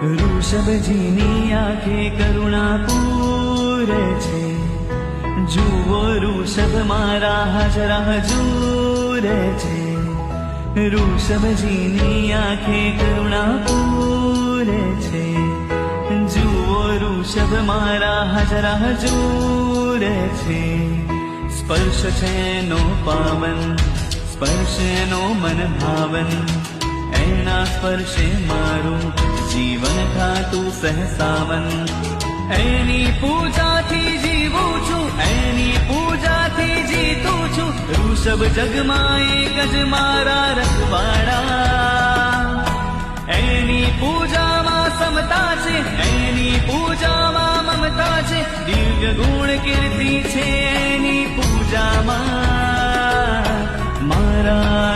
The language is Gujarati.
ઋષભજીની આંખે કરુણા પૂરે છે, જુઓ ઋષભ મારા હાજરા હજૂરે છે. ઋષભજીની આંખે કરુણા પૂરે છે, જુઓ ઋષભ મારા હાજરા હજૂરે છે. સ્પર્શ છે નો પાવન, સ્પર્શે નો મન ભાવન, એના સ્પર્શે મારું જીવન થાતું સહસાવન. એની પૂજાથી જીવું છું, એની પૂજાથી જીતું છું. ઋષભ જગમાં એક જ મારા રખવાડા. એની પૂજામાં સમતા છે, એની પૂજામાં મમતા છે. દિવ્ય ગુણ કીર્તિ છે એની પૂજામાં. મારા